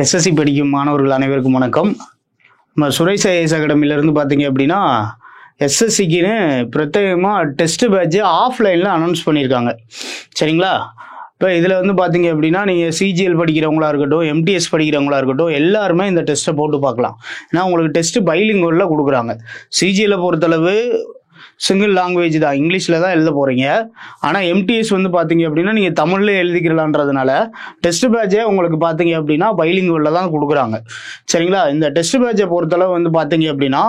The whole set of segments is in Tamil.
எஸ்எஸ்சி படிக்கும் மாணவர்கள் அனைவருக்கும் வணக்கம். நம்ம சுரேஷ் ஐஏஎஸ் அகாடமியிலேருந்து பார்த்தீங்க அப்படின்னா எஸ்எஸ்சிக்குன்னு பிரத்யேகமாக டெஸ்ட் பேட்ச் ஆஃப்லைனில் அனௌன்ஸ் பண்ணியிருக்காங்க. சரிங்களா? இப்போ இதில் வந்து பார்த்தீங்க அப்படின்னா நீங்கள் சிஜிஎல் படிக்கிறவங்களா இருக்கட்டும், எம்டிஎஸ் படிக்கிறவங்களா இருக்கட்டும், எல்லாருமே இந்த டெஸ்ட்டை போட்டு பார்க்கலாம். ஏன்னா உங்களுக்கு டெஸ்ட்டு பைலிங்குவலில் கொடுக்குறாங்க. சிஜிஎல்லை பொறுத்தளவு சிங்கிள் லாங்குவேஜ் தான், இங்கிலீஷில் தான் எழுத போகிறீங்க. ஆனால் எம்டிஎஸ் வந்து பார்த்தீங்க அப்படின்னா நீங்கள் தமிழ்லேயே எழுதிக்கிறலான்றதுனால டெஸ்ட் பேட்சே உங்களுக்கு பார்த்தீங்க அப்படின்னா பைலிங்குவலில் தான் கொடுக்குறாங்க. சரிங்களா? இந்த டெஸ்ட் பேட்சை பொறுத்தளவு வந்து பார்த்தீங்க அப்படின்னா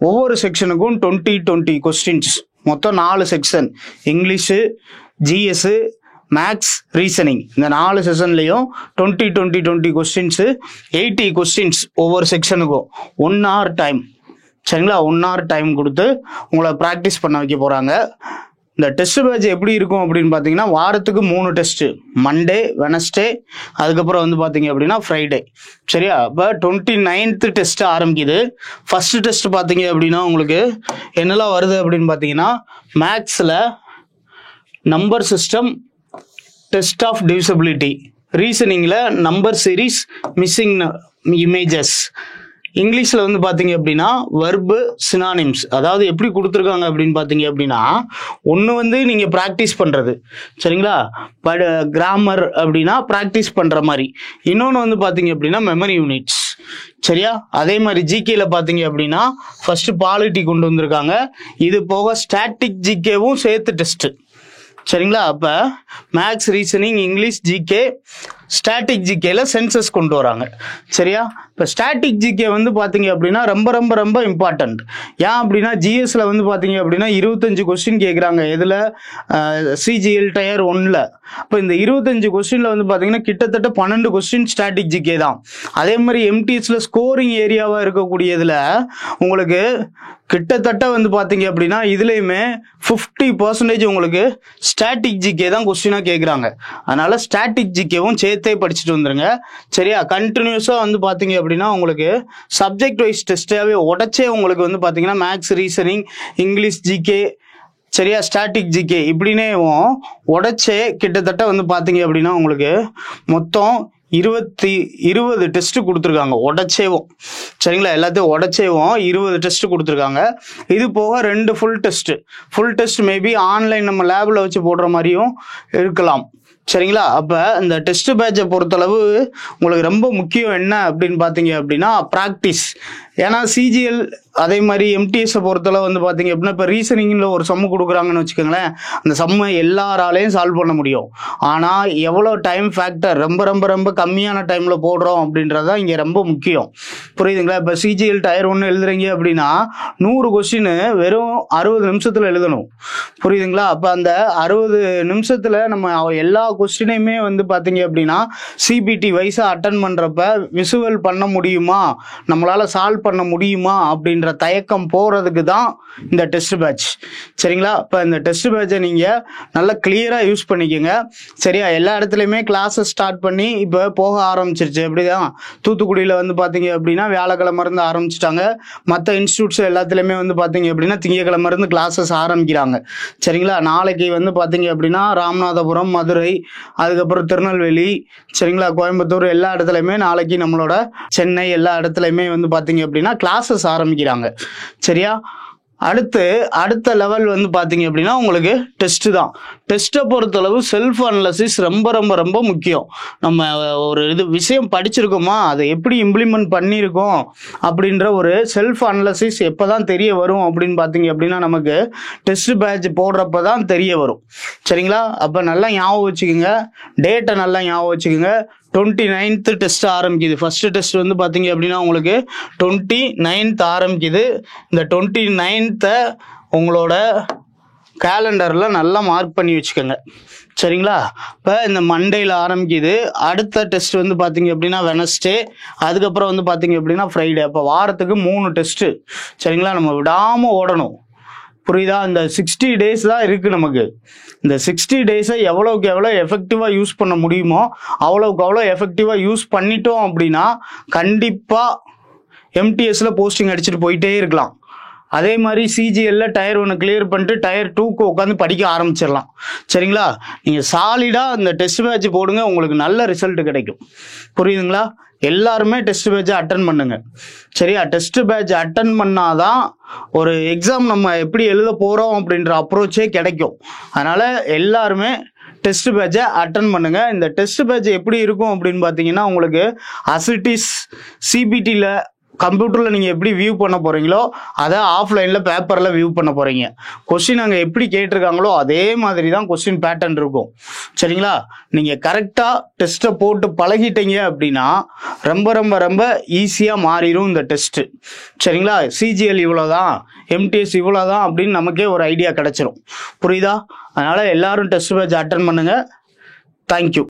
ஒவ்வொரு செக்ஷனுக்கும் 20 கொஸ்டின்ஸ், மொத்தம் 4 section, English, GS, maths, reasoning, இந்த 4 செஷன்லையும் 20 கொஸ்டின்ஸு, 80 கொஸ்டின்ஸ் ஒவ்வொரு செக்ஷனுக்கும் 1 hour டைம். சரிங்களா? 1 hour டைம் கொடுத்து உங்களை ப்ராக்டிஸ் பண்ண வைக்க போகிறாங்க. இந்த டெஸ்ட் பேட்ச் எப்படி இருக்கும் அப்படின்னு பார்த்தீங்கன்னா வாரத்துக்கு 3 டெஸ்ட்டு, மண்டே, வெனஸ்டே, அதுக்கப்புறம் வந்து பார்த்தீங்க அப்படின்னா ஃப்ரைடே. சரியா? இப்போ 29th டெஸ்ட் ஆரம்பிக்குது. ஃபர்ஸ்ட் டெஸ்ட் பார்த்தீங்க அப்படின்னா உங்களுக்கு என்னெல்லாம் வருது அப்படின்னு பார்த்தீங்கன்னா மேக்ஸில் number system, test of divisibility, ரீசனிங்கில் நம்பர் சீரீஸ், மிஸ்ஸிங் இமேஜஸ், இங்கிலீஷில் வந்து பார்த்தீங்க அப்படின்னா வெர்பு, சினானிம்ஸ். அதாவது எப்படி கொடுத்துருக்காங்க அப்படின்னு பார்த்தீங்க அப்படின்னா ஒன்று வந்து நீங்கள் ப்ராக்டிஸ் பண்ணுறது, சரிங்களா, கிராமர் அப்படின்னா ப்ராக்டிஸ் பண்ணுற மாதிரி. இன்னொன்று வந்து பார்த்தீங்க அப்படின்னா மெமரி யூனிட்ஸ். சரியா? அதே மாதிரி ஜிகேல பார்த்தீங்க அப்படின்னா ஃபர்ஸ்ட் பாலிட்டி கொண்டு வந்திருக்காங்க. இது போக ஸ்டாட்டிக் ஜிகேவும் சேர்த்து டெஸ்ட்டு. சரிங்களா? அப்போ maths, reasoning, English, GK, static ஜிகேல சென்சஸ் கொண்டு வராங்க. சரியா? இப்போ ஸ்டாட்டிக் ஜிகே வந்து பார்த்தீங்க அப்படின்னா ரொம்ப ரொம்ப ரொம்ப இம்பார்ட்டன்ட். ஏன் அப்படின்னா ஜிஎஸ்ல வந்து பார்த்தீங்க அப்படின்னா 25 கொஸ்டின் கேட்குறாங்க. எதில்? சிஜிஎல் டயர் 1ல். இப்போ இந்த 25 கொஸ்டினில் வந்து பார்த்தீங்கன்னா கிட்டத்தட்ட 12 கொஸ்டின் ஸ்டாட்டிக் ஜிகே தான். அதே மாதிரி எம்டிஎஸ்ல ஸ்கோரிங் ஏரியாவாக இருக்கக்கூடியதில் உங்களுக்கு கிட்டத்தட்ட வந்து பார்த்தீங்க அப்படின்னா இதுலேயுமே 50% உங்களுக்கு ஸ்டாட்டிக் ஜிகே தான் கொஸ்டினாக கேட்குறாங்க. அதனால ஸ்டாட்டிக் ஜிகேவும் சேர்த்தே படிச்சுட்டு வந்துருங்க. சரியா? கண்டினியூஸாக வந்து பார்த்தீங்க அப்படின்னா உங்களுக்கு சப்ஜெக்ட் வைஸ் டெஸ்ட்டாகவே உடச்சே உங்களுக்கு வந்து பார்த்தீங்கன்னா மேக்ஸ், ரீசனிங், இங்கிலீஷ், ஜிகே, சரியா, ஸ்டாட்டிக் ஜிகே இப்படின்னே உடச்சே கிட்டத்தட்ட வந்து பார்த்தீங்க அப்படின்னா உங்களுக்கு மொத்தம் 20 டெஸ்ட் கொடுத்துருக்காங்க உடச்சேவும். சரிங்களா? எல்லாத்தையும் உடச்சேவும் 20 டெஸ்ட் கொடுத்துருக்காங்க. இது போக 2 ஃபுல் டெஸ்ட் மேபி ஆன்லைன் நம்ம லேபில் வச்சு போடுற மாதிரியும் இருக்கலாம். சரிங்களா? அப்போ இந்த டெஸ்ட் பேட்சை பொறுத்தளவு உங்களுக்கு ரொம்ப முக்கியம் என்ன அப்படின்னு பார்த்தீங்க அப்படின்னா ப்ராக்டிஸ். ஏன்னா சிஜிஎல் அதே மாதிரி எம்டிஎஸை பொறுத்தளவு வந்து பார்த்தீங்க அப்படின்னா இப்போ ரீசனிங்கில் ஒரு சம்மு கொடுக்குறாங்கன்னு வச்சுக்கோங்களேன், அந்த சம்மை எல்லாராலையும் சால்வ் பண்ண முடியும். ஆனால் எவ்வளோ டைம் ஃபேக்டர் ரொம்ப ரொம்ப ரொம்ப கம்மியான டைமில் போடுறோம் அப்படின்றதான் இங்கே ரொம்ப முக்கியம். புரியுதுங்களா? இப்போ சிஜிஎல் டயர் 1 எழுதுறீங்க அப்படின்னா 100 கொஸ்டின் வெறும் 60 நிமிஷத்தில் எழுதணும். புரியுதுங்களா? அப்போ அந்த 60 நிமிஷத்தில் நம்ம எல்லா கொஸ்டினையுமே வந்து பார்த்தீங்க அப்படின்னா சிபிடி வைஸாக அட்டன் பண்ணுறப்ப விசுவல் பண்ண முடியுமா, நம்மளால் சால்வ் பண்ண முடியுமா அப்படின்ற தயக்கம் போகிறதுக்கு தான் இந்த டெஸ்ட் பேட்ச். சரிங்களா? இப்போ இந்த டெஸ்ட் பேட்சை நீங்கள் நல்லா கிளியராக யூஸ் பண்ணிக்கோங்க. சரியா? எல்லா இடத்துலையுமே கிளாஸஸ் ஸ்டார்ட் பண்ணி இப்போ போக ஆரம்பிச்சிருச்சு. அப்படிதான் தூத்துக்குடியில் வந்து பார்த்தீங்க அப்படின்னா வியாழக்கிழமை இருந்து ஆரம்பிச்சிட்டாங்க. மற்ற இன்ஸ்டியூட்ஸ் எல்லாத்துலேயுமே வந்து பார்த்தீங்க அப்படின்னா திங்கக்கிழமை இருந்து கிளாஸஸ் ஆரம்பிக்கிறாங்க. சரிங்களா? நாளைக்கு வந்து பார்த்தீங்க அப்படின்னா ராமநாதபுரம், மதுரை, அதுக்கப்புறம் திருநெல்வேலி, சரிங்களா, கோயம்புத்தூர் எல்லா இடத்துலையுமே நாளைக்கு நம்மளோட சென்னை எல்லா இடத்துலையுமே வந்து பார்த்தீங்க அப்படின்னா கிளாஸஸ் ஆரம்பிக்கிறாங்க. சரியா? அடுத்த லெவல் வந்து பார்த்தீங்க அப்படின்னா உங்களுக்கு டெஸ்ட்டு தான். டெஸ்ட்டை பொறுத்தளவு செல்ஃப் அனலைசிஸ் ரொம்ப ரொம்ப ரொம்ப முக்கியம். நம்ம ஒரு விஷயம் படிச்சிருக்கோமா, அதை எப்படி இம்ப்ளிமெண்ட் பண்ணியிருக்கோம் அப்படின்ற ஒரு செல்ஃப் அனலைசிஸ் எப்போ தான் தெரிய வரும் அப்படின்னு பார்த்தீங்க அப்படின்னா நமக்கு டெஸ்ட் பேட்ச் போடுறப்ப தான் தெரிய வரும். சரிங்களா? அப்போ நல்லா ஞாபகம் வச்சுக்கோங்க, டேட்டை நல்லா ஞாபகம் வச்சுக்கோங்க. 29th டெஸ்ட் ஆரம்பிக்குது. ஃபர்ஸ்ட் டெஸ்ட் வந்து பார்த்தீங்க அப்படின்னா உங்களுக்கு 29th ஆரம்பிக்குது. இந்த 29th உங்களோட கேலண்டரில் நல்லா மார்க் பண்ணி வச்சுக்கோங்க. சரிங்களா? இப்போ இந்த மண்டேயில் ஆரம்பிக்குது. அடுத்த டெஸ்ட் வந்து பார்த்தீங்க அப்படின்னா வெனஸ்டே, அதுக்கப்புறம் வந்து பார்த்தீங்க அப்படின்னா ஃப்ரைடே. அப்போ வாரத்துக்கு 3 டெஸ்ட்டு. சரிங்களா? நம்ம விடாமல் ஓடணும். புரியுதா? இந்த 60 days தான் இருக்குது நமக்கு. இந்த 60 days எவ்வளோக்கு எவ்வளோ எஃபெக்டிவாக யூஸ் பண்ண முடியுமோ அவ்வளோக்கு அவ்வளோ எஃபெக்டிவாக யூஸ் பண்ணிட்டோம் அப்படின்னா கண்டிப்பாக எம்டிஎஸ்ல போஸ்டிங் அடிச்சுட்டு போயிட்டே இருக்கலாம். அதே மாதிரி சிஜிஎல்ல டயர் 1 கிளியர் பண்ணிட்டு டயர் 2க்கு உட்காந்து படிக்க ஆரம்பிச்சிடலாம். சரிங்களா? நீங்கள் சாலிடாக அந்த டெஸ்ட் பேட்ச் போடுங்க, உங்களுக்கு நல்ல ரிசல்ட் கிடைக்கும். புரியுதுங்களா? எல்லாருமே டெஸ்ட் பேட்சை அட்டன் பண்ணுங்க. சரியா? டெஸ்ட் பேட்ச் அட்டன் பண்ணாதான் ஒரு எக்ஸாம் நம்ம எப்படி எழுத போகிறோம் அப்படின்ற அப்ரோச்சே கிடைக்கும். அதனால் எல்லாருமே டெஸ்ட் பேட்சை அட்டன் பண்ணுங்க. இந்த டெஸ்ட் பேட்ச் எப்படி இருக்கும் அப்படின்னு பார்த்தீங்கன்னா, உங்களுக்கு அசிட்டிஸ் சிபிடியில் கம்ப்யூட்டரில் நீங்கள் எப்படி வியூ பண்ண போகிறீங்களோ அதை ஆஃப்லைனில் பேப்பரில் வியூ பண்ண போகிறீங்க. கொஸ்டின் அங்கே எப்படி கேட்டிருக்காங்களோ அதே மாதிரி தான் கொஸ்டின் பேட்டர்ன் இருக்கும். சரிங்களா? நீங்கள் கரெக்டாக டெஸ்ட்டை போட்டு பழகிட்டீங்க அப்படின்னா ரொம்ப ரொம்ப ரொம்ப ஈஸியாக மாறிடும் இந்த டெஸ்ட்டு. சரிங்களா? சிஜிஎல் இவ்வளோதான், எம்டிஎஸ் இவ்வளோதான் அப்படின்னு நமக்கே ஒரு ஐடியா கிடச்சிரும். புரியுதா? அதனால் எல்லாரும் டெஸ்ட் பேட்ச் அட்டன் பண்ணுங்கள். தேங்க்யூ.